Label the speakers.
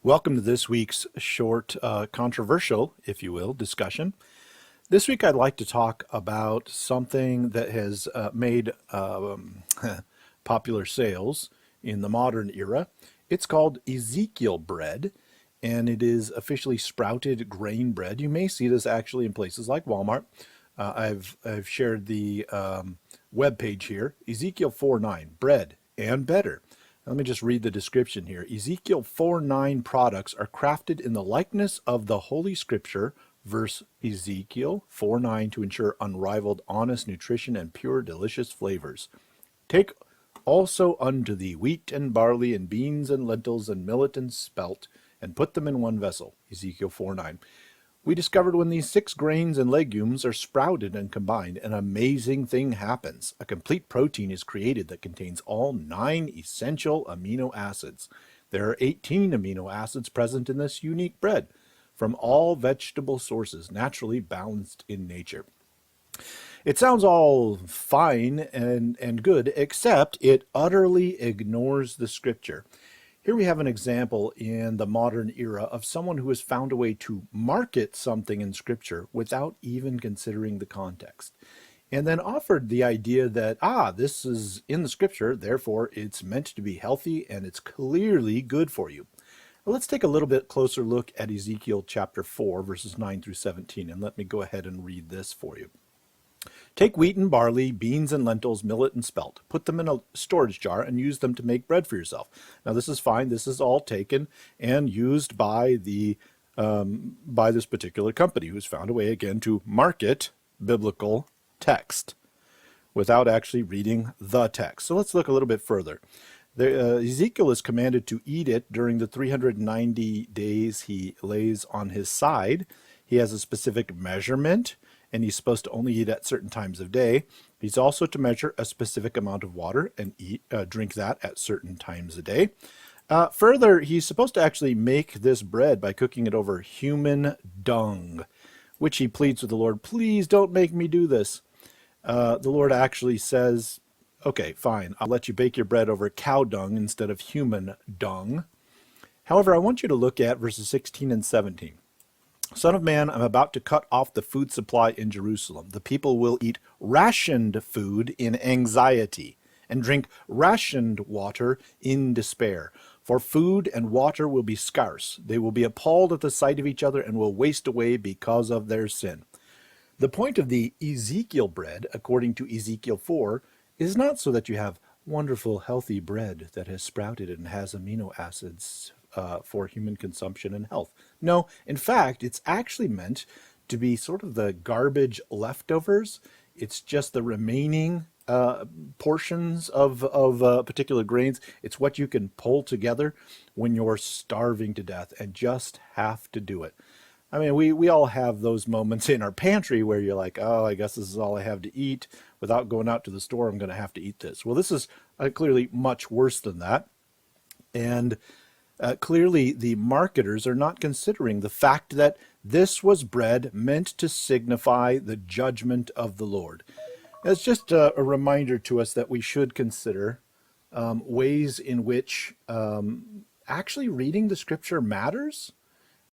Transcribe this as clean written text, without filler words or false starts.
Speaker 1: Welcome to this week's short, controversial, if you will, discussion. This week I'd like to talk about something that has made popular sales in the modern era. It's called Ezekiel Bread, and it is officially sprouted grain bread. You may see this actually in places like Walmart. I've shared the web page here, Ezekiel 4:9, bread and better. Let me just read the description here. Ezekiel 4:9 products are crafted in the likeness of the Holy Scripture, verse Ezekiel 4:9, to ensure unrivaled, honest nutrition and pure, delicious flavors. Take also unto thee wheat and barley and beans and lentils and millet and spelt, and put them in one vessel. Ezekiel 4:9. We discovered when these 6 grains and legumes are sprouted and combined, an amazing thing happens. A complete protein is created that contains all 9 essential amino acids. There are 18 amino acids present in this unique bread from all vegetable sources, naturally balanced in nature. It sounds all fine and good, except it utterly ignores the scripture. Here we have an example in the modern era of someone who has found a way to market something in Scripture without even considering the context, and then offered the idea that, this is in the Scripture, therefore it's meant to be healthy and it's clearly good for you. Well, let's take a little bit closer look at Ezekiel chapter 4, verses 9 through 17, and let me go ahead and read this for you. Take wheat and barley, beans and lentils, millet and spelt. Put them in a storage jar and use them to make bread for yourself. Now this is fine. This is all taken and used by this particular company who's found a way again to market biblical text without actually reading the text. So let's look a little bit further. Ezekiel is commanded to eat it during the 390 days he lays on his side. He has a specific measurement, and he's supposed to only eat at certain times of day. He's also to measure a specific amount of water and drink that at certain times a day. Further, he's supposed to actually make this bread by cooking it over human dung, which he pleads with the Lord, please don't make me do this. The Lord actually says, okay, fine, I'll let you bake your bread over cow dung instead of human dung. However, I want you to look at verses 16 and 17. Son of man, I'm about to cut off the food supply in Jerusalem. The people will eat rationed food in anxiety and drink rationed water in despair. For food and water will be scarce. They will be appalled at the sight of each other and will waste away because of their sin. The point of the Ezekiel bread, according to Ezekiel 4, is not so that you have wonderful, healthy bread that has sprouted and has amino acids for human consumption and health. No, in fact, it's actually meant to be sort of the garbage leftovers. It's just the remaining portions of particular grains. It's what you can pull together when you're starving to death and just have to do it. I mean, we all have those moments in our pantry where you're like, oh, I guess this is all I have to eat. Without going out to the store, I'm going to have to eat this. Well, this is clearly much worse than that. And clearly, the marketers are not considering the fact that this was bread meant to signify the judgment of the Lord. It's just a reminder to us that we should consider ways in which actually reading the scripture matters.